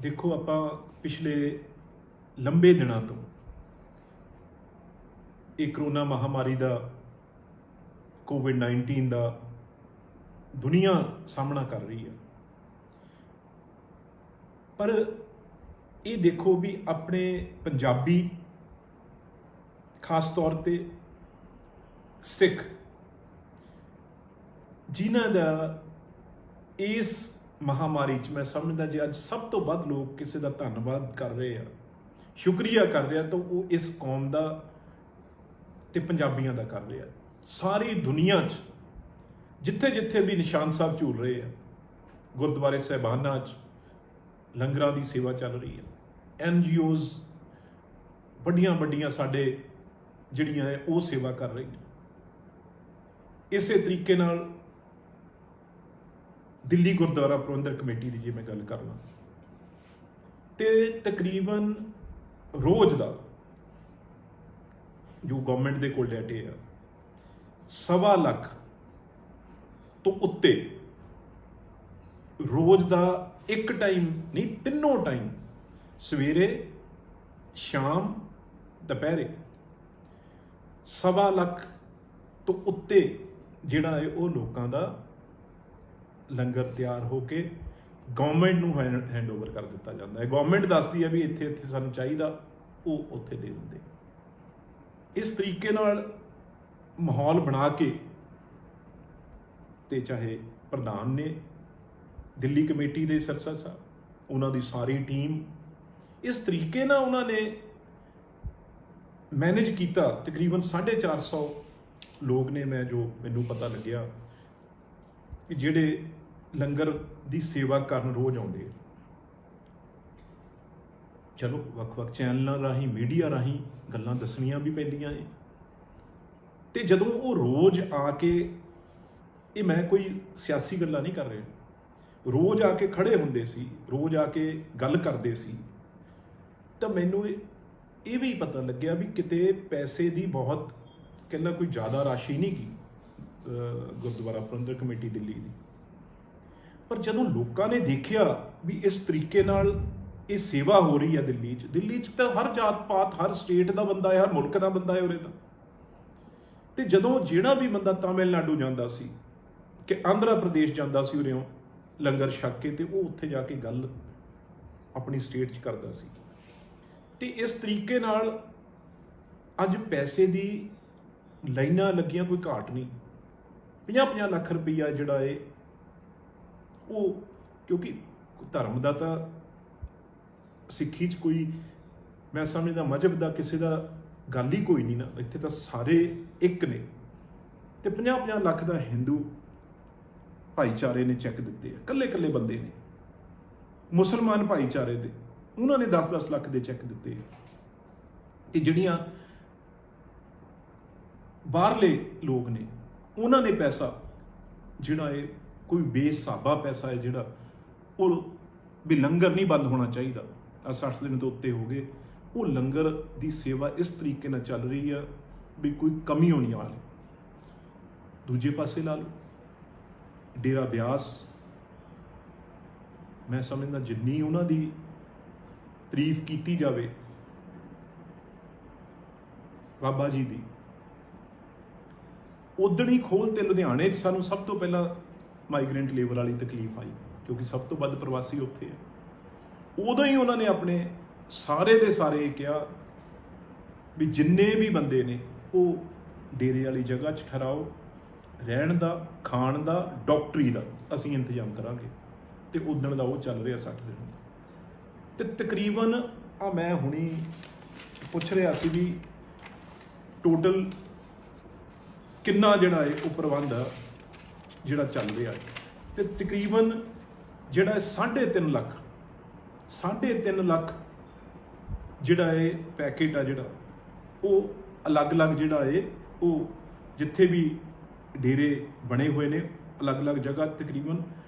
देखो ਆਪਾਂ ਪਿਛਲੇ ਲੰਬੇ ਦਿਨਾਂ ਤੋਂ ਇਹ ਕਰੋਨਾ ਮਹਾਮਾਰੀ ਦਾ ਕੋਵਿਡ-19 ਦਾ ਦੁਨੀਆ ਸਾਹਮਣਾ ਕਰ ਰਹੀ ਹੈ। ਪਰ ਇਹ ਦੇਖੋ ਵੀ ਆਪਣੇ ਪੰਜਾਬੀ ਖਾਸ ਤੌਰ ਤੇ ਸਿੱਖ ਜਿਨ੍ਹਾਂ ਦਾ ਇਸ ਮਹਾਮਾਰੀ 'ਚ ਮੈਂ ਸਮਝਦਾ ਜੇ ਅੱਜ ਸਭ ਤੋਂ ਵੱਧ ਲੋਕ ਕਿਸੇ ਦਾ ਧੰਨਵਾਦ ਕਰ ਰਹੇ ਆ, ਸ਼ੁਕਰੀਆ ਕਰ ਰਹੇ ਆ, ਤਾਂ ਉਹ ਇਸ ਕੌਮ ਦਾ ਤੇ ਪੰਜਾਬੀਆਂ ਦਾ ਕਰ ਰਹੇ ਆ। ਸਾਰੀ ਦੁਨੀਆ 'ਚ ਜਿੱਥੇ ਜਿੱਥੇ ਵੀ ਨਿਸ਼ਾਨ ਸਾਹਿਬ ਝੂਲ ਰਹੇ ਆ, ਗੁਰਦੁਆਰੇ ਸਾਹਿਬਾਨਾਂ 'ਚ ਲੰਗਰਾਂ ਦੀ ਸੇਵਾ ਚੱਲ ਰਹੀ ਹੈ, NGOs ਵੱਡੀਆਂ ਵੱਡੀਆਂ ਸਾਡੇ ਜਿਹੜੀਆਂ ਹੈ ਉਹ ਸੇਵਾ ਕਰ ਰਹੀਆਂ। ਇਸੇ ਤਰੀਕੇ ਨਾਲ ਦਿੱਲੀ ਗੁਰਦੁਆਰਾ ਪ੍ਰਬੰਧਕ ਕਮੇਟੀ ਦੀ ਜੇ ਮੈਂ ਗੱਲ ਕਰ ਲਾਂ ਤੇ ਤਕਰੀਬਨ ਰੋਜ਼ ਦਾ ਜੋ ਗਵਰਨਮੈਂਟ ਦੇ ਕੋਲ ਡਾਟੇ ਆ 1.25 ਲੱਖ ਤੋਂ ਉੱਤੇ ਰੋਜ਼ ਦਾ ਇੱਕ ਟਾਈਮ ਨਹੀਂ, ਤਿੰਨੋਂ ਟਾਈਮ, ਸਵੇਰੇ ਸ਼ਾਮ ਦੁਪਹਿਰੇ 1.25 ਲੱਖ ਤੋਂ ਉੱਤੇ ਜਿਹੜਾ ਹੈ ਉਹ ਲੋਕਾਂ ਦਾ ਲੰਗਰ ਤਿਆਰ ਹੋ ਕੇ ਗਵਰਨਮੈਂਟ ਨੂੰ ਹੈਂਡਓਵਰ ਕਰ ਦਿੱਤਾ ਜਾਂਦਾ ਹੈ। ਗਵਰਨਮੈਂਟ ਦੱਸਦੀ ਹੈ ਵੀ ਇੱਥੇ ਇੱਥੇ ਸਾਨੂੰ ਚਾਹੀਦਾ, ਉਹ ਉੱਥੇ ਦੇ ਦਿੰਦੇ। ਇਸ ਤਰੀਕੇ ਨਾਲ ਮਾਹੌਲ ਬਣਾ ਕੇ ਤੇ ਚਾਹੇ ਪ੍ਰਧਾਨ ਨੇ ਦਿੱਲੀ ਕਮੇਟੀ ਦੇ ਸਰਸਾ ਸਾਹਿਬ, ਉਹਨਾਂ ਦੀ ਸਾਰੀ ਟੀਮ, ਇਸ ਤਰੀਕੇ ਨਾਲ ਉਹਨਾਂ ਨੇ ਮੈਨੇਜ ਕੀਤਾ। ਤਕਰੀਬਨ 450 ਲੋਕ ਨੇ, ਮੈਂ ਜੋ ਮੈਨੂੰ ਪਤਾ ਲੱਗਿਆ, ਕਿ ਜਿਹੜੇ ਲੰਗਰ ਦੀ ਸੇਵਾ ਕਰਨ ਰੋਜ਼ ਆਉਂਦੇ। ਚਲੋ ਵੱਖ-ਵੱਖ ਚੈਨਲਾਂ ਰਾਹੀਂ, ਮੀਡੀਆ ਰਾਹੀਂ ਗੱਲਾਂ ਦੱਸਣੀਆਂ ਵੀ ਪੈਂਦੀਆਂ ਨੇ, ਤੇ ਜਦੋਂ ਉਹ ਰੋਜ਼ ਆ ਕੇ, ਇਹ ਮੈਂ ਕੋਈ ਸਿਆਸੀ ਗੱਲਾਂ ਨਹੀਂ ਕਰ ਰਿਹਾ, ਰੋਜ਼ ਆ ਕੇ ਖੜੇ ਹੁੰਦੇ ਸੀ, ਰੋਜ਼ ਆ ਕੇ ਗੱਲ ਕਰਦੇ ਸੀ, ਤਾਂ ਮੈਨੂੰ ਇਹ ਵੀ ਪਤਾ ਲੱਗਿਆ ਵੀ ਕਿਤੇ ਪੈਸੇ ਦੀ ਬਹੁਤ ਕਹਿੰਦਾ ਕੋਈ ਜ਼ਿਆਦਾ ਰਾਸ਼ੀ ਨਹੀਂ ਗੀ ਗੁਰਦੁਆਰਾ ਪ੍ਰਬੰਧਕ ਕਮੇਟੀ ਦਿੱਲੀ ਦੀ। ਪਰ ਜਦੋਂ ਲੋਕਾਂ ਨੇ ਦੇਖਿਆ ਵੀ ਇਸ ਤਰੀਕੇ ਨਾਲ ਇਹ ਸੇਵਾ ਹੋ ਰਹੀ ਹੈ ਦਿੱਲੀ 'ਚ ਤਾਂ ਹਰ ਜਾਤ ਪਾਤ, ਹਰ ਸਟੇਟ ਦਾ ਬੰਦਾ ਹੈ, ਹਰ ਮੁਲਕ ਦਾ ਬੰਦਾ ਹੈ ਉਰੇ ਦਾ। ਤੇ ਜਦੋਂ ਜਿਹੜਾ ਵੀ ਬੰਦਾ ਤਾਮਿਲਨਾਡੂ ਜਾਂਦਾ ਸੀ, ਕਿ ਆਂਧਰਾ ਪ੍ਰਦੇਸ਼ ਜਾਂਦਾ ਸੀ ਉਰਿਓਂ ਲੰਗਰ ਛਕ ਕੇ, ਤੇ ਉਹ ਉੱਥੇ ਜਾ ਕੇ ਗੱਲ ਆਪਣੀ ਸਟੇਟ 'ਚ ਕਰਦਾ ਸੀ। ਤੇ ਇਸ ਤਰੀਕੇ ਨਾਲ ਅੱਜ ਪੈਸੇ ਦੀ ਲਾਈਨਾਂ ਲੱਗੀਆਂ, ਕੋਈ ਘਾਟ ਨਹੀਂ। 50-50 ਲੱਖ ਰੁਪਈਆ ਜਿਹੜਾ ਹੈ ਉਹ, ਕਿਉਂਕਿ ਧਰਮ ਦਾ ਤਾਂ ਸਿੱਖੀ 'ਚ ਕੋਈ, ਮੈਂ ਸਮਝਦਾ ਮਜ਼ਹਬ ਦਾ ਕਿਸੇ ਦਾ ਗੱਲ ਹੀ ਕੋਈ ਨਹੀਂ ਨਾ, ਇੱਥੇ ਤਾਂ ਸਾਰੇ ਇੱਕ ਨੇ। ਤੇ 50-50 ਲੱਖ ਦਾ ਹਿੰਦੂ ਭਾਈਚਾਰੇ ਨੇ ਚੈੱਕ ਦਿੱਤੇ ਆ, ਇਕੱਲੇ ਬੰਦੇ ਨੇ। ਮੁਸਲਮਾਨ ਭਾਈਚਾਰੇ ਦੇ ਉਹਨਾਂ ਨੇ 10-10 ਲੱਖ ਦੇ ਚੈੱਕ ਦਿੱਤੇ। ਤੇ ਜਿਹੜੀਆਂ ਬਾਹਰਲੇ ਲੋਕ ਨੇ ਉਹਨਾਂ ਨੇ ਪੈਸਾ ਜਿਹੜਾ ਇਹ ਕੋਈ ਬੇਸਾਬਾ ਪੈਸਾ ਹੈ, ਜਿਹੜਾ ਉਹ ਵੀ ਲੰਗਰ ਨਹੀਂ ਬੰਦ ਹੋਣਾ ਚਾਹੀਦਾ, 60 ਦਿਨ ਤੋਂ ਉੱਤੇ ਹੋ ਗਏ, ਉਹ ਲੰਗਰ ਦੀ ਸੇਵਾ ਇਸ ਤਰੀਕੇ ਨਾਲ ਚੱਲ ਰਹੀ ਆ ਵੀ ਕੋਈ ਕਮੀ ਹੋਣੀ ਵਾਲੀ। ਦੂਜੇ ਪਾਸੇ ਲਾ ਲਓ ਡੇਰਾ ਬਿਆਸ, ਮੈਂ ਸਮਝਦਾ ਜਿੰਨੀ ਉਹਨਾਂ ਦੀ ਤਾਰੀਫ ਕੀਤੀ ਜਾਵੇ ਬਾਬਾ ਜੀ ਦੀ, ਉਦਣ ਹੀ ਖੋਲ ਤੇ ਲੁਧਿਆਣੇ 'ਚ ਸਾਨੂੰ ਸਭ ਤੋਂ ਪਹਿਲਾਂ ਮਾਈਗ੍ਰੈਂਟ ਲੇਬਰ ਵਾਲੀ ਤਕਲੀਫ ਆਈ, ਕਿਉਂਕਿ ਸਭ ਤੋਂ ਵੱਧ ਪ੍ਰਵਾਸੀ ਉੱਥੇ ਹੈ। ਉਦੋਂ ਹੀ ਉਹਨਾਂ ਨੇ ਆਪਣੇ ਸਾਰੇ ਦੇ ਸਾਰੇ ਕਿਹਾ ਵੀ ਜਿੰਨੇ ਵੀ ਬੰਦੇ ਨੇ ਉਹ ਡੇਰੇ ਵਾਲੀ ਜਗ੍ਹਾ 'ਚ ਠਹਿਰਾਓ, ਰਹਿਣ ਦਾ, ਖਾਣ ਦਾ, ਡਾਕਟਰੀ ਦਾ ਅਸੀਂ ਇੰਤਜ਼ਾਮ ਕਰਾਂਗੇ। ਤੇ ਉਦਣ ਦਾ ਉਹ ਚੱਲ ਰਿਹਾ 60 ਦਿਨ। ਤੇ ਤਕਰੀਬਨ ਮੈਂ ਹੁਣੀ ਪੁੱਛ ਰਿਹਾ ਸੀ ਵੀ ਟੋਟਲ ਕਿੰਨਾ ਜਿਹੜਾ ਹੈ ਉਹ ਪ੍ਰਬੰਧ ਜਿਹੜਾ ਚੱਲ ਰਿਹਾ ਹੈ, ਤੇ ਤਕਰੀਬਨ ਜਿਹੜਾ 3.5 ਲੱਖ ਜਿਹੜਾ ਹੈ ਪੈਕੇਟ ਆ, ਜਿਹੜਾ ਉਹ ਅਲੱਗ-ਅਲੱਗ ਜਿਹੜਾ ਹੈ ਉਹ ਜਿੱਥੇ ਵੀ ਡੇਰੇ ਬਣੇ ਹੋਏ ਨੇ ਅਲੱਗ-ਅਲੱਗ ਜਗ੍ਹਾ, ਤਕਰੀਬਨ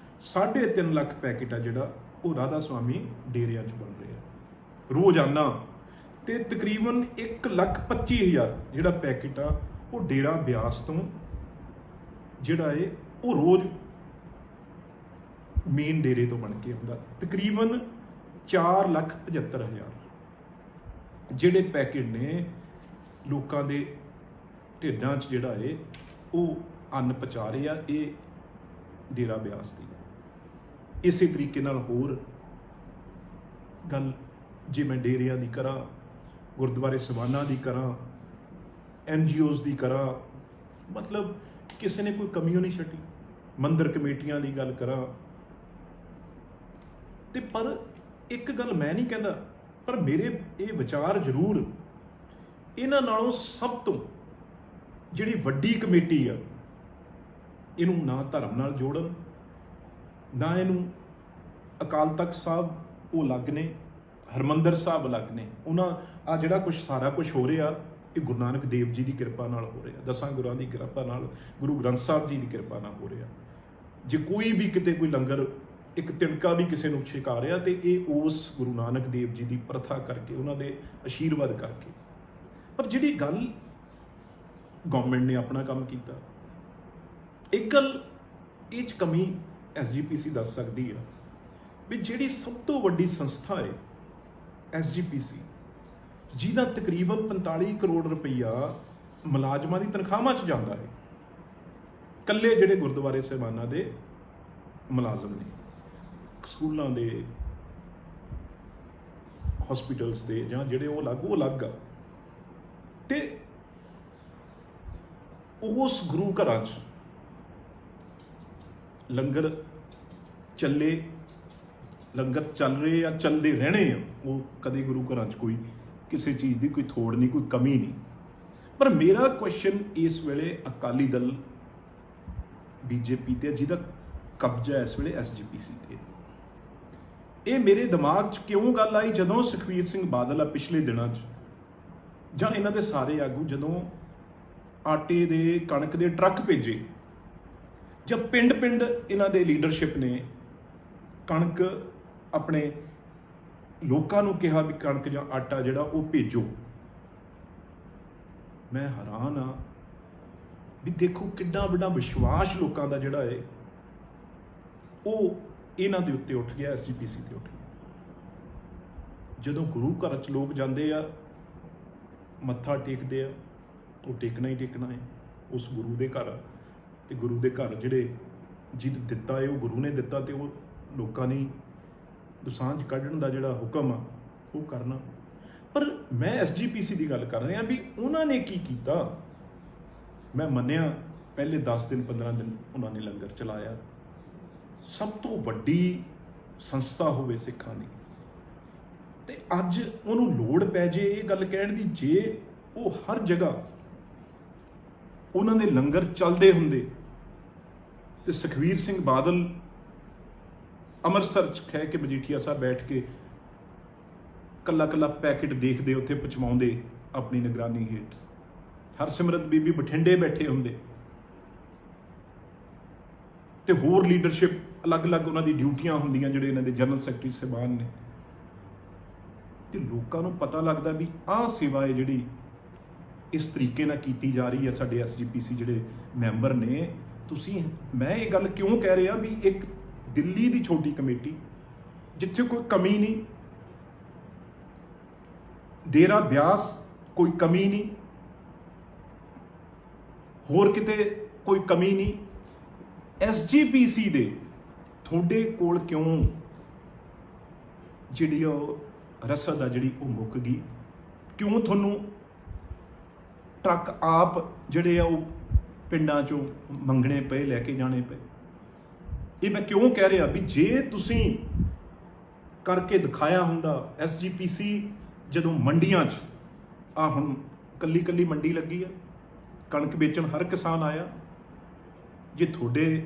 3.5 ਲੱਖ ਪੈਕੇਟ ਆ ਜਿਹੜਾ ਉਹ ਰਾਧਾ ਸਵਾਮੀ ਡੇਰਿਆਂ 'ਚ ਬਣ ਰਿਹਾ ਰੋਜ਼ਾਨਾ। ਤੇ ਤਕਰੀਬਨ 1,25,000 ਜਿਹੜਾ ਪੈਕੇਟ ਆ ਉਹ ਡੇਰਾ ਬਿਆਸ ਤੋਂ ਜਿਹੜਾ ਹੈ ਉਹ ਰੋਜ਼ ਮੇਨ ਡੇਰੇ ਤੋਂ ਬਣ ਕੇ ਆਉਂਦਾ। ਤਕਰੀਬਨ 4,75,000 ਜਿਹੜੇ ਪੈਕੇਟ ਨੇ ਲੋਕਾਂ ਦੇ ਢਿੱਡਾਂ 'ਚ ਜਿਹੜਾ ਹੈ ਉਹ ਅੰਨ ਪਹੁੰਚਾ ਰਹੇ ਆ ਇਹ ਡੇਰਾ ਬਿਆਸ ਦੀ। ਇਸੇ ਤਰੀਕੇ ਨਾਲ ਹੋਰ ਗੱਲ ਜੇ ਮੈਂ ਡੇਰਿਆਂ ਦੀ ਕਰਾਂ, ਗੁਰਦੁਆਰੇ ਸਭਾਨਾਂ ਦੀ ਕਰਾਂ, NGOs ਦੀ ਕਰਾਂ, ਮਤਲਬ ਕਿਸੇ ਨੇ ਕੋਈ ਕਮੀ ਨਹੀਂ ਛੱਡੀ। ਮੰਦਰ ਕਮੇਟੀਆਂ ਦੀ ਗੱਲ ਕਰਾਂ ਤੇ ਪਰ ਇੱਕ ਗੱਲ ਮੈਂ ਨਹੀਂ ਕਹਿੰਦਾ, ਪਰ ਮੇਰੇ ਇਹ ਵਿਚਾਰ ਜ਼ਰੂਰ ਇਹਨਾਂ ਨਾਲੋਂ ਸਭ ਤੋਂ ਜਿਹੜੀ ਵੱਡੀ ਕਮੇਟੀ ਆ, ਇਹਨੂੰ ਨਾ ਧਰਮ ਨਾਲ ਜੋੜਨ, ਨਾ ਇਹਨੂੰ ਅਕਾਲ ਤਖਤ ਸਾਹਿਬ ਉਹ ਅਲੱਗ ਨੇ, ਹਰਮੰਦਰ ਸਾਹਿਬ ਅਲੱਗ ਨੇ। ਉਹਨਾਂ ਆ ਜਿਹੜਾ ਕੁਛ ਸਾਰਾ ਕੁਛ ਹੋ ਰਿਹਾ ਇਹ ਗੁਰੂ ਨਾਨਕ ਦੇਵ ਜੀ ਦੀ ਕਿਰਪਾ ਨਾਲ ਹੋ ਰਿਹਾ, 10 ਗੁਰਾਂ ਦੀ ਕਿਰਪਾ ਨਾਲ, ਗੁਰੂ ਗ੍ਰੰਥ ਸਾਹਿਬ ਜੀ ਦੀ ਕਿਰਪਾ ਨਾਲ ਹੋ ਰਿਹਾ। ਜੇ ਕੋਈ ਵੀ ਕਿਤੇ ਕੋਈ ਲੰਗਰ ਇੱਕ ਤਿਣਕਾ ਵੀ ਕਿਸੇ ਨੂੰ ਛਕਾ ਰਿਹਾ ਤੇ ਇਹ ਉਸ ਗੁਰੂ ਨਾਨਕ ਦੇਵ ਜੀ ਦੀ ਪ੍ਰਥਾ ਕਰਕੇ, ਉਹਨਾਂ ਦੇ ਆਸ਼ੀਰਵਾਦ ਕਰਕੇ। ਪਰ ਜਿਹੜੀ ਗੱਲ ਗਵਰਨਮੈਂਟ ਨੇ ਆਪਣਾ ਕੰਮ ਕੀਤਾ, ਇੱਕ ਗੱਲ ਇਹ 'ਚ ਕਮੀ SGPC ਦੱਸ ਸਕਦੀ ਆ ਵੀ ਜਿਹੜੀ ਸਭ ਤੋਂ ਵੱਡੀ ਸੰਸਥਾ ਹੈ SGPC, ਜਿਹਦਾ ਤਕਰੀਬਨ 45 ਕਰੋੜ ਰੁਪਈਆ ਮੁਲਾਜ਼ਮਾਂ ਦੀ ਤਨਖਾਹਾਂ 'ਚ ਜਾਂਦਾ ਹੈ, ਇਕੱਲੇ ਜਿਹੜੇ ਗੁਰਦੁਆਰੇ ਸਾਹਿਬਾਨਾਂ ਦੇ ਮੁਲਾਜ਼ਮ ਨੇ, ਸਕੂਲਾਂ ਦੇ, ਹਸਪੀਟਲਸ ਦੇ, ਜਾਂ ਜਿਹੜੇ ਉਹ ਅਲੱਗ ਆ। ਤੇ ਉਸ ਗੁਰੂ ਘਰਾਂ 'ਚ ਲੰਗਰ ਚੱਲੇ, ਲੰਗਰ ਚੱਲ ਰਹੇ ਆ, ਚੱਲਦੇ ਰਹਿਣੇ ਆ, ਉਹ ਕਦੇ ਗੁਰੂ ਘਰਾਂ 'ਚ ਕੋਈ ਕਿਸੇ ਚੀਜ਼ ਦੀ ਕੋਈ ਥੋੜ ਨਹੀਂ, ਕੋਈ ਕਮੀ ਨਹੀਂ। ਪਰ ਮੇਰਾ ਕੁਐਸਚਨ ਇਸ ਵੇਲੇ ਅਕਾਲੀ ਦਲ BJP ਤੇ, ਜਿਹਦਾ ਕਬਜ਼ਾ ਇਸ ਵੇਲੇ SGPC ਤੇ। ਇਹ ਮੇਰੇ ਦਿਮਾਗ 'ਚ ਕਿਉਂ ਗੱਲ ਆਈ ਜਦੋਂ ਸੁਖਬੀਰ ਸਿੰਘ ਬਾਦਲ ਆ ਪਿਛਲੇ ਦਿਨਾਂ 'ਚ, ਜਾਂ ਇਹਨਾਂ ਦੇ ਸਾਰੇ ਆਗੂ ਜਦੋਂ ਆਟੇ ਦੇ, ਕਣਕ ਦੇ ਟਰੱਕ ਭੇਜੇ, ਜਦ ਪਿੰਡ ਇਹਨਾਂ ਦੇ ਲੀਡਰਸ਼ਿਪ ਨੇ ਕਣਕ ਆਪਣੇ ਲੋਕਾਂ ਨੂੰ ਕਿਹਾ ਵੀ ਕਣਕ ਜਾਂ ਆਟਾ ਜਿਹੜਾ ਉਹ ਭੇਜੋ, ਮੈਂ ਹੈਰਾਨ ਆ ਵੀ ਦੇਖੋ ਕਿੰਨਾ ਵੱਡਾ ਵਿਸ਼ਵਾਸ ਲੋਕਾਂ ਦਾ ਜਿਹੜਾ ਹੈ ਉਹ ਇਹਨਾਂ ਦੇ ਉੱਤੇ ਉੱਠ ਗਿਆ, SGPC ਤੇ ਉੱਠ ਗਿਆ। ਜਦੋਂ ਗੁਰੂ ਘਰ 'ਚ ਲੋਕ ਜਾਂਦੇ ਆ, ਮੱਥਾ ਟੇਕਦੇ ਆ, ਉਹ ਟੇਕਣਾ ਹੀ ਟੇਕਣਾ ਹੈ ਉਸ ਗੁਰੂ ਦੇ ਘਰ। ਤੇ ਗੁਰੂ ਦੇ ਘਰ ਜਿਹੜੇ ਜਿਹਨੇ ਦਿੱਤਾ ਹੈ ਉਹ ਗੁਰੂ ਨੇ ਦਿੱਤਾ, ਤੇ ਉਹ ਲੋਕਾਂ ਨੇ ਦੁਸਾਂਝ ਕੱਢਣ ਦਾ ਜਿਹੜਾ ਹੁਕਮ ਆ ਉਹ ਕਰਨਾ। ਪਰ ਮੈਂ SGPC ਦੀ ਗੱਲ ਕਰ ਰਿਹਾ ਵੀ ਉਹਨਾਂ ਨੇ ਕੀ ਕੀਤਾ। ਮੈਂ ਮੰਨਿਆ ਪਹਿਲੇ 10 ਦਿਨ 15 ਦਿਨ ਉਹਨਾਂ ਨੇ ਲੰਗਰ ਚਲਾਇਆ, ਸਭ ਤੋਂ ਵੱਡੀ ਸੰਸਥਾ ਹੋਵੇ ਸਿੱਖਾਂ ਦੀ, ਤੇ ਅੱਜ ਉਹਨੂੰ ਲੋੜ ਪੈ ਜੇ ਇਹ ਗੱਲ ਕਹਿਣ ਦੀ, ਜੇ ਉਹ ਹਰ ਜਗ੍ਹਾ ਉਹਨਾਂ ਦੇ ਲੰਗਰ ਚੱਲਦੇ ਹੁੰਦੇ ਤੇ ਸੁਖਬੀਰ ਸਿੰਘ ਬਾਦਲ ਅੰਮ੍ਰਿਤਸਰ 'ਚ ਕਹਿ ਕੇ ਮਜੀਠੀਆ ਸਾਹਿਬ ਬੈਠ ਕੇ ਕੱਲਾ ਪੈਕੇਟ ਦੇਖਦੇ, ਉੱਥੇ ਪਹੁੰਚਾਉਂਦੇ ਆਪਣੀ ਨਿਗਰਾਨੀ ਹੇਠ, ਹਰਸਿਮਰਤ ਬੀਬੀ ਬਠਿੰਡੇ ਬੈਠੇ ਹੁੰਦੇ, ਤੇ ਹੋਰ ਲੀਡਰਸ਼ਿਪ ਅਲੱਗ ਉਹਨਾਂ ਦੀ ਡਿਊਟੀਆਂ ਹੁੰਦੀਆਂ, ਜਿਹੜੇ ਇਹਨਾਂ ਦੇ ਜਨਰਲ ਸੈਕਟਰੀ ਸਾਹਿਬਾਨ ਨੇ, ਤੇ ਲੋਕਾਂ ਨੂੰ ਪਤਾ ਲੱਗਦਾ ਵੀ ਆਹ ਸੇਵਾ ਹੈ ਜਿਹੜੀ ਇਸ ਤਰੀਕੇ ਨਾਲ ਕੀਤੀ ਜਾ ਰਹੀ ਹੈ। ਸਾਡੇ SGPC ਜਿਹੜੇ ਮੈਂਬਰ ਨੇ, ਤੁਸੀਂ, ਮੈਂ ਇਹ ਗੱਲ ਕਿਉਂ ਕਹਿ ਰਿਹਾ ਵੀ ਇੱਕ ਦਿੱਲੀ ਦੀ ਛੋਟੀ ਕਮੇਟੀ ਜਿੱਥੇ ਕੋਈ ਕਮੀ ਨਹੀਂ, ਡੇਰਾ ਬਿਆਸ ਕੋਈ ਕਮੀ ਨਹੀਂ, ਹੋਰ ਕਿਤੇ ਕੋਈ ਕਮੀ ਨਹੀਂ, SGPC ਦੇ ਤੁਹਾਡੇ ਕੋਲ ਕਿਉਂ ਜਿਹੜੀ ਉਹ ਰਸਦ ਆ ਜਿਹੜੀ ਉਹ ਮੁੱਕ ਗਈ? ਕਿਉਂ ਤੁਹਾਨੂੰ ਟਰੱਕ ਆਪ ਜਿਹੜੇ ਆ ਉਹ ਪਿੰਡਾਂ 'ਚੋਂ ਮੰਗਣੇ ਪਏ, ਲੈ ਕੇ ਜਾਣੇ ਪਏ? ਇਹ ਮੈਂ ਕਿਉਂ ਕਹਿ ਰਿਹਾ ਵੀ ਜੇ ਤੁਸੀਂ ਕਰਕੇ ਦਿਖਾਇਆ ਹੁੰਦਾ, SGPC ਜਦੋਂ ਮੰਡੀਆਂ 'ਚ, ਆ ਹੁਣ ਕੱਲੀ ਮੰਡੀ ਲੱਗੀ ਆ, ਕਣਕ ਵੇਚਣ ਹਰ ਕਿਸਾਨ ਆਇਆ, ਜੇ ਤੁਹਾਡੇ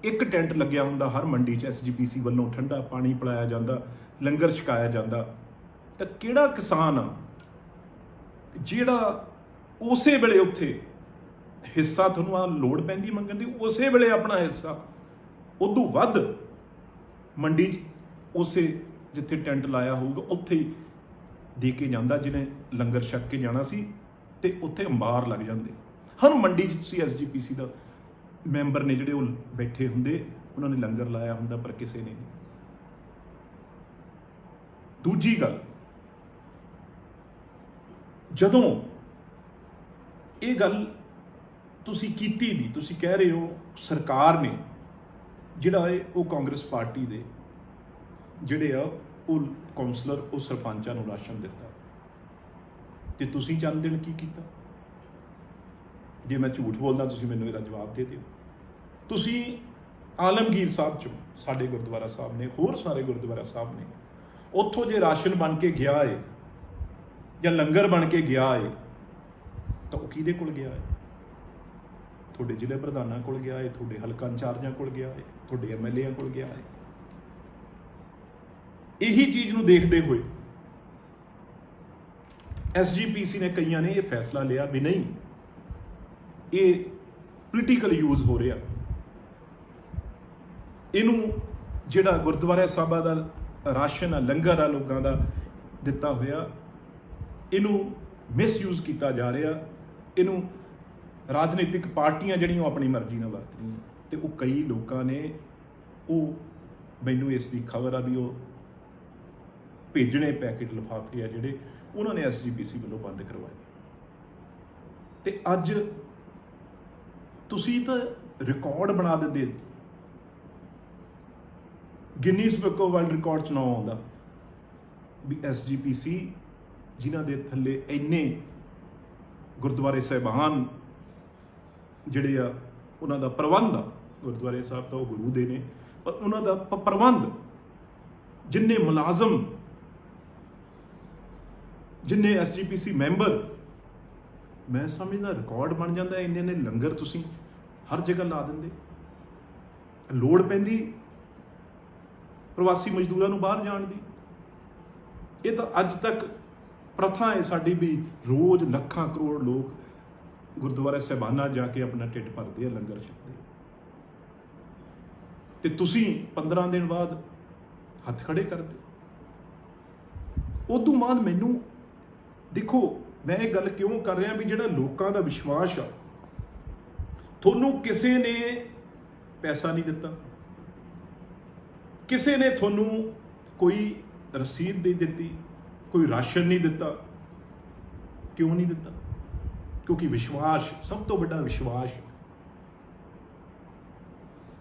ਇੱਕ ਟੈਂਟ ਲੱਗਿਆ ਹੁੰਦਾ ਹਰ ਮੰਡੀ 'ਚ, SGPC ਵੱਲੋਂ ਠੰਡਾ ਪਾਣੀ ਪਿਲਾਇਆ ਜਾਂਦਾ, ਲੰਗਰ ਛਕਾਇਆ ਜਾਂਦਾ, ਤਾਂ ਕਿਹੜਾ ਕਿਸਾਨ ਆ ਜਿਹੜਾ ਉਸੇ ਵੇਲੇ ਉੱਥੇ ਹਿੱਸਾ, ਤੁਹਾਨੂੰ ਆ ਲੋੜ ਪੈਂਦੀ ਮੰਗਣ ਦੀ, ਉਸੇ ਵੇਲੇ ਆਪਣਾ ਹਿੱਸਾ ਉਦੋਂ ਵੱਧ ਮੰਡੀ 'ਚ ਉਸੇ ਜਿੱਥੇ ਟੈਂਟ ਲਾਇਆ ਹੋਊਗਾ ਉੱਥੇ ਹੀ ਦੇ ਕੇ ਜਾਂਦਾ, ਜਿਹਨੇ ਲੰਗਰ ਛਕ ਕੇ ਜਾਣਾ ਸੀ, ਤੇ ਉੱਥੇ ਅੰਬਾਰ ਲੱਗ ਜਾਂਦੇ। ਹਰ ਮੰਡੀ 'ਚ ਤੁਸੀਂ SGPC ਦਾ ਮੈਂਬਰ ਨੇ ਜਿਹੜੇ ਉਹ ਬੈਠੇ ਹੁੰਦੇ, ਉਹਨਾਂ ਨੇ ਲੰਗਰ ਲਾਇਆ ਹੁੰਦਾ, ਪਰ ਕਿਸੇ ਨੇ ਨਹੀਂ। ਦੂਜੀ ਗੱਲ, ਜਦੋਂ ਇਹ ਗੱਲ ਤੁਸੀਂ ਕੀਤੀ ਵੀ, ਤੁਸੀਂ ਕਹਿ ਰਹੇ ਹੋ ਸਰਕਾਰ ਨੇ ਜਿਹੜਾ ਹੈ ਉਹ ਕਾਂਗਰਸ ਪਾਰਟੀ ਦੇ ਜਿਹੜੇ ਆ ਉਹ ਕੌਂਸਲਰ, ਉਹ ਸਰਪੰਚਾਂ ਨੂੰ ਰਾਸ਼ਨ ਦਿੱਤਾ, ਤੇ ਤੁਸੀਂ ਚੰਦ ਦਿਨ ਕੀ ਕੀਤਾ? ਜੇ ਮੈਂ ਝੂਠ ਬੋਲਦਾ ਤੁਸੀਂ ਮੈਨੂੰ ਇਹਦਾ ਜਵਾਬ ਦੇ ਦਿਓ। ਤੁਸੀਂ ਆਲਮਗੀਰ ਸਾਹਿਬ ਚੋਂ, ਸਾਡੇ ਗੁਰਦੁਆਰਾ ਸਾਹਿਬ ਨੇ, ਹੋਰ ਸਾਰੇ ਗੁਰਦੁਆਰਾ ਸਾਹਿਬ ਨੇ, ਉੱਥੋਂ ਜੇ ਰਾਸ਼ਨ ਬਣ ਕੇ ਗਿਆ ਹੈ ਜਾਂ ਲੰਗਰ ਬਣ ਕੇ ਗਿਆ ਹੈ ਤਾਂ ਉਹ ਕਿਹਦੇ ਕੋਲ ਗਿਆ ਹੈ? ਤੁਹਾਡੇ ਜ਼ਿਲ੍ਹੇ ਪ੍ਰਧਾਨਾਂ ਕੋਲ ਗਿਆ ਹੈ, ਤੁਹਾਡੇ ਹਲਕਾ ਇੰਚਾਰਜਾਂ ਕੋਲ ਗਿਆ ਹੈ, ਤੁਹਾਡੇ ਐਮਐਲਏਆਂ ਕੋਲ ਗਿਆ ਹੈ। ਇਹੀ ਚੀਜ਼ ਨੂੰ ਦੇਖਦੇ ਹੋਏ ਐਸਜੀਪੀਸੀ ਨੇ, ਕਈਆਂ ਨੇ ਇਹ ਫੈਸਲਾ ਲਿਆ ਵੀ ਨਹੀਂ, ਇਹ ਪੋਲੀਟੀਕਲ ਯੂਜ਼ ਹੋ ਰਿਹਾ, ਇਹਨੂੰ ਜਿਹੜਾ ਗੁਰਦੁਆਰਾ ਸਾਹਿਬਾਂ ਦਾ ਰਾਸ਼ਨ ਆ, ਲੰਗਰ ਆ ਲੋਕਾਂ ਦਾ ਦਿੱਤਾ ਹੋਇਆ, ਇਹਨੂੰ ਮਿਸਯੂਜ਼ ਕੀਤਾ ਜਾ ਰਿਹਾ, ਇਹਨੂੰ ਰਾਜਨੀਤਿਕ ਪਾਰਟੀਆਂ ਜਿਹੜੀਆਂ ਉਹ ਆਪਣੀ ਮਰਜ਼ੀ ਨਾਲ ਵਰਤ ਰਹੀਆਂ। ਤੇ ਉਹ ਕਈ ਲੋਕਾਂ ਨੇ, ਉਹ ਮੈਨੂੰ ਇਸ ਦੀ ਖਬਰ ਆ ਵੀ ਉਹ ਭੇਜਣੇ ਪੈਕੇਟ ਲਿਫਾਫੇ ਆ ਜਿਹੜੇ, ਉਹਨਾਂ ਨੇ ਐਸਜੀਪੀਸੀ ਵੱਲੋਂ ਬੰਦ ਕਰਵਾਏ। ਤੇ ਅੱਜ ਤੁਸੀਂ ਤਾਂ ਰਿਕਾਰਡ ਬਣਾ ਦਿੰਦੇ, Guinness book of world record 'ਚ ਨਾ ਆਉਂਦਾ ਵੀ ਐਸਜੀਪੀਸੀ ਜਿਨ੍ਹਾਂ ਦੇ ਥੱਲੇ ਇੰਨੇ ਗੁਰਦੁਆਰੇ ਸਾਹਿਬਾਨ ਜਿਹੜੇ ਆ, ਉਹਨਾਂ ਦਾ ਪ੍ਰਬੰਧ ਆ, ਗੁਰਦੁਆਰੇ ਸਾਹਿਬ ਤਾਂ ਉਹ ਗੁਰੂ ਦੇ ਨੇ, ਪਰ ਉਹਨਾਂ ਦਾ ਪ੍ਰਬੰਧ, ਜਿੰਨੇ ਮੁਲਾਜ਼ਮ, ਜਿੰਨੇ ਐਸਜੀਪੀਸੀ ਮੈਂਬਰ, ਮੈਂ ਸਮਝਦਾ ਰਿਕਾਰਡ ਬਣ ਜਾਂਦਾ। ਇੰਨੇ ਨੇ ਲੰਗਰ ਤੁਸੀਂ ਹਰ ਜਗ੍ਹਾ ਲਾ ਦਿੰਦੇ, ਲੋੜ ਪੈਂਦੀ ਪ੍ਰਵਾਸੀ ਮਜ਼ਦੂਰਾਂ ਨੂੰ ਬਾਹਰ ਜਾਣ ਦੀ। ਇਹ ਤਾਂ ਅੱਜ ਤੱਕ ਪ੍ਰਥਾ ਹੈ ਸਾਡੀ ਵੀ ਰੋਜ਼ ਲੱਖਾਂ ਕਰੋੜ ਲੋਕ ਗੁਰਦੁਆਰਾ ਸਾਹਿਬਾਨਾਂ ਜਾ ਕੇ ਆਪਣਾ ਢਿੱਡ ਭਰਦੇ ਆ, ਲੰਗਰ ਛਕਦੇ, ਤੇ ਤੁਸੀਂ 15 ਦਿਨ ਬਾਅਦ ਹੱਥ ਖੜੇ ਕਰਦੇ। ਉਦੋਂ ਬਾਅਦ ਮੈਨੂੰ ਦੇਖੋ, ਮੈਂ ਇਹ ਗੱਲ ਕਿਉਂ ਕਰ ਰਿਹਾ ਵੀ ਜਿਹੜਾ ਲੋਕਾਂ ਦਾ ਵਿਸ਼ਵਾਸ ਆ, ਤੁਹਾਨੂੰ ਕਿਸੇ ਨੇ ਪੈਸਾ ਨਹੀਂ ਦਿੱਤਾ, ਕਿਸੇ ਨੇ ਤੁਹਾਨੂੰ ਕੋਈ ਰਸੀਦ ਨਹੀਂ ਦਿੱਤੀ, ਕੋਈ ਰਾਸ਼ਨ ਨਹੀਂ ਦਿੱਤਾ। ਕਿਉਂ ਨਹੀਂ ਦਿੱਤਾ? ਕਿਉਂਕਿ ਵਿਸ਼ਵਾਸ ਸਭ ਤੋਂ ਵੱਡਾ ਵਿਸ਼ਵਾਸ,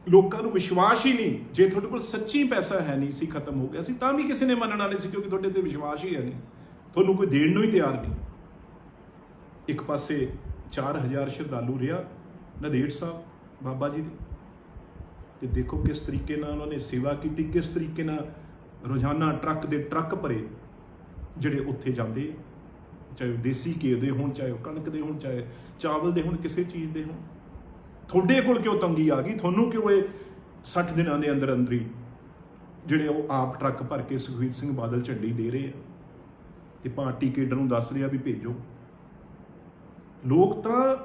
ਲੋਕਾਂ ਨੂੰ ਵਿਸ਼ਵਾਸ ਹੀ ਨਹੀਂ। ਜੇ ਤੁਹਾਡੇ ਕੋਲ ਸੱਚੀ ਪੈਸਾ ਹੈ ਨਹੀਂ ਸੀ, ਖਤਮ ਹੋ ਗਿਆ ਸੀ, ਤਾਂ ਵੀ ਕਿਸੇ ਨੇ ਮੰਨਣਾ ਨਹੀਂ ਸੀ, ਕਿਉਂਕਿ ਤੁਹਾਡੇ ਤੇ ਵਿਸ਼ਵਾਸ ਹੀ ਹੈ ਨਹੀਂ, ਤੁਹਾਨੂੰ ਕੋਈ ਦੇਣ ਨੂੰ ਹੀ ਤਿਆਰ ਨਹੀਂ। ਇੱਕ ਪਾਸੇ 4000 ਸ਼ਰਧਾਲੂ ਰਿਹਾ ਨੰਦੇੜ ਸਾਹਿਬ ਬਾਬਾ ਜੀ ਦੇ, ਤੇ ਦੇਖੋ ਕਿਸ ਤਰੀਕੇ ਨਾਲ ਉਹਨਾਂ ਨੇ ਸੇਵਾ ਕੀਤੀ, ਕਿਸ ਤਰੀਕੇ ਨਾਲ ਰੋਜ਼ਾਨਾ ਟਰੱਕ ਦੇ ਟਰੱਕ ਭਰੇ ਜਿਹੜੇ ਉੱਥੇ ਜਾਂਦੇ, ਚਾਹੇ ਉਹ ਦੇਸੀ ਘੀ ਦੇ ਹੋਣ, ਚਾਹੇ ਉਹ ਕਣਕ ਦੇ ਹੋਣ, ਚਾਹੇ ਚਾਵਲ ਦੇ ਹੋਣ, ਕਿਸੇ ਚੀਜ਼ ਦੇ ਹੋਣ। ਤੁਹਾਡੇ ਕੋਲ ਕਿਉਂ ਤੰਗੀ ਆ ਗਈ? ਤੁਹਾਨੂੰ ਕਿਉਂ ਇਹ 60 ਦਿਨਾਂ ਦੇ ਅੰਦਰ ਅੰਦਰ ਹੀ ਜਿਹੜੇ ਉਹ ਆਪ ਟਰੱਕ ਭਰ ਕੇ ਸੁਖਬੀਰ ਸਿੰਘ ਬਾਦਲ ਝੰਡੀ ਦੇ ਰਹੇ ਆ, ਤੇ ਪਾਰਟੀ ਕੇਡਰ ਨੂੰ ਦੱਸ ਰਿਹਾ ਵੀ ਭੇਜੋ। ਲੋਕ ਤਾਂ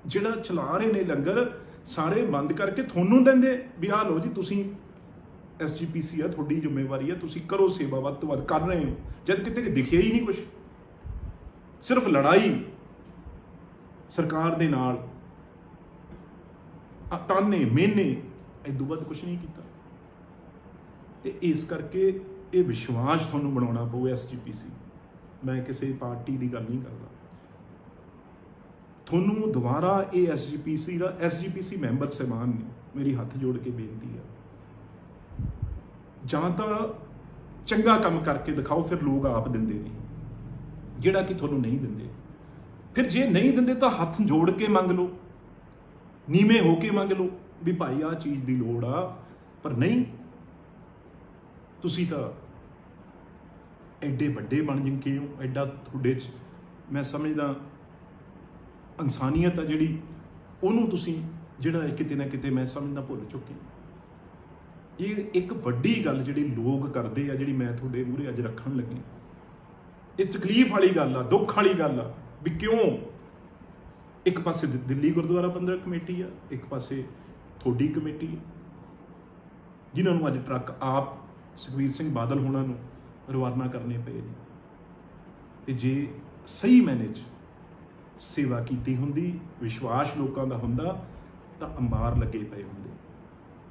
ਜਿਹੜਾ ਚਲਾ ਰਹੇ ਨੇ ਲੰਗਰ ਸਾਰੇ ਬੰਦ ਕਰਕੇ ਤੁਹਾਨੂੰ ਦਿੰਦੇ ਵੀ ਆਹ ਲਓ ਜੀ, ਤੁਸੀਂ ਐਸਜੀਪੀਸੀ ਆ, ਤੁਹਾਡੀ ਜ਼ਿੰਮੇਵਾਰੀ ਆ, ਤੁਸੀਂ ਕਰੋ ਸੇਵਾ, ਵੱਧ ਤੋਂ ਵੱਧ ਕਰ ਰਹੇ ਹੋ, ਜਦ ਕਿਤੇ ਦਿਖਿਆ ਹੀ ਨਹੀਂ ਕੁਛ। ਸਿਰਫ ਲੜਾਈ ਸਰਕਾਰ ਦੇ ਨਾਲ, ਤਾਨੇ ਮਿਹਨੇ, ਇਦੋਂ ਵੱਧ ਕੁਛ ਨਹੀਂ ਕੀਤਾ। ਤੇ ਇਸ ਕਰਕੇ ਇਹ ਵਿਸ਼ਵਾਸ ਤੁਹਾਨੂੰ ਬਣਾਉਣਾ ਪਊ ਐਸਜੀਪੀਸੀ। ਮੈਂ ਕਿਸੇ ਪਾਰਟੀ ਦੀ ਗੱਲ ਨਹੀਂ ਕਰਦਾ, ਤੁਹਾਨੂੰ ਦੁਬਾਰਾ ਇਹ ਐਸਜੀਪੀਸੀ ਦਾ, ਐਸਜੀਪੀਸੀ ਮੈਂਬਰ ਸਾਹਿਬਾਨ ਨੇ, ਮੇਰੀ ਹੱਥ ਜੋੜ ਕੇ ਬੇਨਤੀ ਹੈ, ਜਾਂ ਤਾਂ ਚੰਗਾ ਕੰਮ ਕਰਕੇ ਦਿਖਾਓ, ਫਿਰ ਲੋਕ ਆਪ ਦਿੰਦੇ ਨੇ, ਜਿਹੜਾ ਕਿ ਤੁਹਾਨੂੰ ਨਹੀਂ ਦਿੰਦੇ। ਫਿਰ ਜੇ ਨਹੀਂ ਦਿੰਦੇ ਤਾਂ ਹੱਥ ਜੋੜ ਕੇ ਮੰਗ ਲਓ, ਨੀਵੇਂ ਹੋ ਕੇ ਮੰਗ ਲਓ ਵੀ ਭਾਈ ਆਹ ਚੀਜ਼ ਦੀ ਲੋੜ ਆ। ਪਰ ਨਹੀਂ, ਤੁਸੀਂ ਤਾਂ ਐਡੇ ਵੱਡੇ ਬਣ ਚੁੱਕੇ ਹੋ, ਐਡਾ ਤੁਹਾਡੇ 'ਚ ਮੈਂ ਸਮਝਦਾ ਇਨਸਾਨੀਅਤ ਆ ਜਿਹੜੀ, ਉਹਨੂੰ ਤੁਸੀਂ ਜਿਹੜਾ ਕਿਤੇ ਨਾ ਕਿਤੇ ਮੈਂ ਸਮਝਦਾ ਭੁੱਲ ਚੁੱਕੇ। ਇਹ ਇੱਕ ਵੱਡੀ ਗੱਲ ਜਿਹੜੀ ਲੋਕ ਕਰਦੇ ਆ, ਜਿਹੜੀ ਮੈਂ ਤੁਹਾਡੇ ਮੂਹਰੇ ਅੱਜ ਰੱਖਣ ਲੱਗੀ, ਇਹ ਤਕਲੀਫ ਵਾਲੀ ਗੱਲ ਆ, ਦੁੱਖ ਵਾਲੀ ਗੱਲ ਆ ਵੀ ਕਿਉਂ ਇੱਕ ਪਾਸੇ ਦਿੱਲੀ ਗੁਰਦੁਆਰਾ ਪ੍ਰਬੰਧਕ ਕਮੇਟੀ ਆ, ਇੱਕ ਪਾਸੇ ਤੁਹਾਡੀ ਕਮੇਟੀ, ਜਿਨ੍ਹਾਂ ਨੂੰ ਅੱਜ ਟਰੱਕ ਆਪ ਸੁਖਬੀਰ ਸਿੰਘ ਬਾਦਲ ਹੋਣਾ ਨੂੰ ਰਵਾਨਾ ਕਰਨੇ ਪਏ ਨੇ। ਤੇ ਜੇ ਸਹੀ ਮਾਇਨੇ 'ਚ ਸੇਵਾ ਕੀਤੀ ਹੁੰਦੀ, ਵਿਸ਼ਵਾਸ ਲੋਕਾਂ ਦਾ ਹੁੰਦਾ, ਤਾਂ ਅੰਬਾਰ ਲੱਗੇ ਪਏ ਹੁੰਦੇ,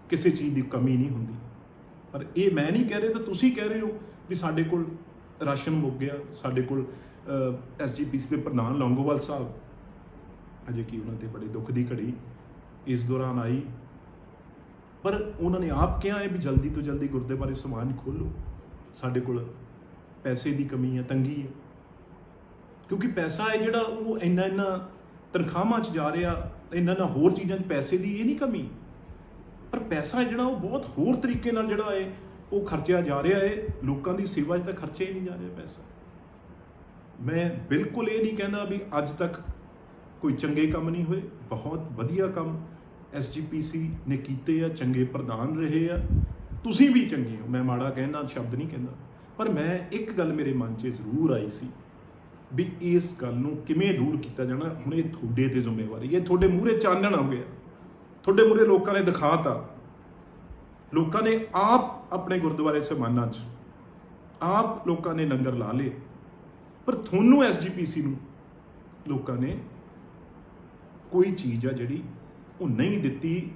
ਕਿਸੇ ਚੀਜ਼ ਦੀ ਕਮੀ ਨਹੀਂ ਹੁੰਦੀ। ਪਰ ਇਹ ਮੈਂ ਨਹੀਂ ਕਹਿ ਰਿਹਾ, ਤਾਂ ਤੁਸੀਂ ਕਹਿ ਰਹੇ ਹੋ ਵੀ ਸਾਡੇ ਕੋਲ ਰਾਸ਼ਨ ਮੁੱਕ ਗਿਆ। ਸਾਡੇ ਕੋਲ SGPC ਦੇ ਪ੍ਰਧਾਨ ਲੌਂਗੋਵਾਲ ਸਾਹਿਬ ਅਜੇ ਕੀ ਉਹਨਾਂ ਤੇ ਬੜੇ ਦੁੱਖ ਦੀ ਘੜੀ ਇਸ ਦੌਰਾਨ ਆਈ, ਪਰ ਉਹਨਾਂ ਨੇ ਆਪ ਕਿਹਾ ਹੈ ਵੀ ਜਲਦੀ ਤੋਂ ਜਲਦੀ ਗੁਰਦੁਆਰੇ ਸਮਾਜ ਖੋਲ੍ਹੋ, ਸਾਡੇ ਕੋਲ ਪੈਸੇ ਦੀ ਕਮੀ ਹੈ, ਤੰਗੀ ਹੈ। ਕਿਉਂਕਿ ਪੈਸਾ ਹੈ ਜਿਹੜਾ ਉਹ ਇੰਨਾ ਤਨਖਾਹਾਂ 'ਚ ਜਾ ਰਿਹਾ, ਇੰਨਾ ਹੋਰ ਚੀਜ਼ਾਂ 'ਚ ਪੈਸੇ ਦੀ ਇਹ ਨਹੀਂ ਕਮੀ, ਪਰ ਪੈਸਾ ਹੈ ਜਿਹੜਾ ਉਹ ਬਹੁਤ ਹੋਰ ਤਰੀਕੇ ਨਾਲ ਜਿਹੜਾ ਹੈ ਉਹ ਖਰਚਿਆ ਜਾ ਰਿਹਾ ਹੈ। ਲੋਕਾਂ ਦੀ ਸੇਵਾ 'ਚ ਤਾਂ ਖਰਚਿਆ ਹੀ ਨਹੀਂ ਜਾ ਰਿਹਾ ਪੈਸਾ। ਮੈਂ ਬਿਲਕੁਲ ਇਹ ਨਹੀਂ ਕਹਿੰਦਾ ਵੀ ਅੱਜ ਤੱਕ ਕੋਈ ਚੰਗੇ ਕੰਮ ਨਹੀਂ ਹੋਏ, ਬਹੁਤ ਵਧੀਆ ਕੰਮ SGPC ਨੇ ਕੀਤੇ ਆ, ਚੰਗੇ ਪ੍ਰਧਾਨ ਰਹੇ ਆ, ਤੁਸੀਂ ਵੀ ਚੰਗੇ ਹੋ, ਮੈਂ ਮਾੜਾ ਕਹਿਣਾ ਸ਼ਬਦ ਨਹੀਂ ਕਹਿੰਦਾ। ਪਰ ਮੈਂ ਇੱਕ ਗੱਲ ਮੇਰੇ ਮਨ 'ਚ ਜ਼ਰੂਰ ਆਈ ਸੀ ਵੀ ਇਸ ਗੱਲ ਨੂੰ ਕਿਵੇਂ ਦੂਰ ਕੀਤਾ ਜਾਣਾ। ਹੁਣ ਇਹ ਤੁਹਾਡੇ ਤੇ ਜ਼ਿੰਮੇਵਾਰੀ, ਇਹ ਤੁਹਾਡੇ ਮੂਹਰੇ ਚਾਨਣ ਹੋ ਗਿਆ, ਤੁਹਾਡੇ ਮੂਹਰੇ ਲੋਕਾਂ ਨੇ ਦਿਖਾਤਾ। ਲੋਕਾਂ ਨੇ ਆਪ ਆਪਣੇ ਗੁਰਦੁਆਰੇ ਸਮਾਨਾਂ 'ਚ ਆਪ ਲੋਕਾਂ ਨੇ ਲੰਗਰ ਲਾ ਲਏ, ਪਰ ਤੁਹਾਨੂੰ SGPC ਨੂੰ ਲੋਕਾਂ ਨੇ ਕੋਈ ਚੀਜ਼ ਆ ਜਿਹੜੀ ਉਹ ਨਹੀਂ ਦਿੱਤੀ।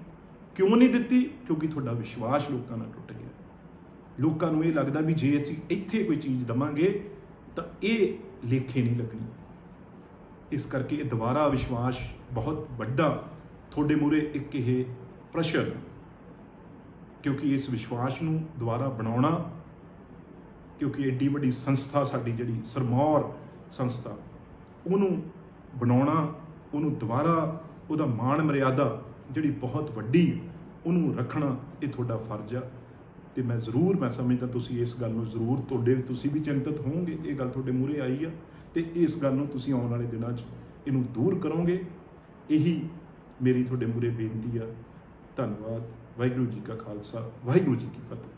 ਕਿਉਂ ਨਹੀਂ ਦਿੱਤੀ? ਕਿਉਂਕਿ ਤੁਹਾਡਾ ਵਿਸ਼ਵਾਸ ਲੋਕਾਂ ਨਾਲ ਟੁੱਟ ਗਿਆ। ਲੋਕਾਂ ਨੂੰ ਇਹ ਲੱਗਦਾ ਵੀ ਜੇ ਅਸੀਂ ਇੱਥੇ ਕੋਈ ਚੀਜ਼ ਦੇਵਾਂਗੇ ਤਾਂ ਇਹ ਲੇਖੇ ਨਹੀਂ ਲੱਗਣੀ। ਇਸ ਕਰਕੇ ਇਹ ਦੁਬਾਰਾ ਵਿਸ਼ਵਾਸ ਬਹੁਤ ਵੱਡਾ ਤੁਹਾਡੇ ਮੂਹਰੇ ਇੱਕ ਇਹ ਪ੍ਰੈਸ਼ਰ, ਕਿਉਂਕਿ ਇਸ ਵਿਸ਼ਵਾਸ ਨੂੰ ਦੁਬਾਰਾ ਬਣਾਉਣਾ, ਕਿਉਂਕਿ ਐਡੀ ਵੱਡੀ ਸੰਸਥਾ ਸਾਡੀ ਜਿਹੜੀ ਸਿਰਮੌਰ ਸੰਸਥਾ, ਉਹਨੂੰ ਬਣਾਉਣਾ, ਉਹਨੂੰ ਦੁਬਾਰਾ ਉਹਦਾ ਮਾਣ ਮਰਿਆਦਾ ਜਿਹੜੀ ਬਹੁਤ ਵੱਡੀ ਉਹਨੂੰ ਰੱਖਣਾ, ਇਹ ਤੁਹਾਡਾ ਫਰਜ਼ ਆ। ਤੇ ਮੈਂ ਸਮਝਦਾ ਤੁਸੀਂ ਇਸ ਗੱਲ ਨੂੰ ਜ਼ਰੂਰ, ਤੁਸੀਂ ਵੀ ਚਿੰਤਤ ਹੋਵੋਗੇ, ਇਹ ਗੱਲ ਤੁਹਾਡੇ ਮੂਹਰੇ ਆਈ ਆ ਤੇ ਇਸ ਗੱਲ ਨੂੰ ਤੁਸੀਂ ਆਉਣ ਵਾਲੇ ਦਿਨਾਂ 'ਚ ਇਹਨੂੰ ਦੂਰ ਕਰੋਗੇ। ਇਹੀ ਮੇਰੀ ਤੁਹਾਡੇ ਮੂਹਰੇ ਬੇਨਤੀ ਆ। ਧੰਨਵਾਦ। ਵਾਹਿਗੁਰੂ ਜੀ ਕਾ ਖਾਲਸਾ, ਵਾਹਿਗੁਰੂ ਜੀ ਕੀ ਫਤਿਹ।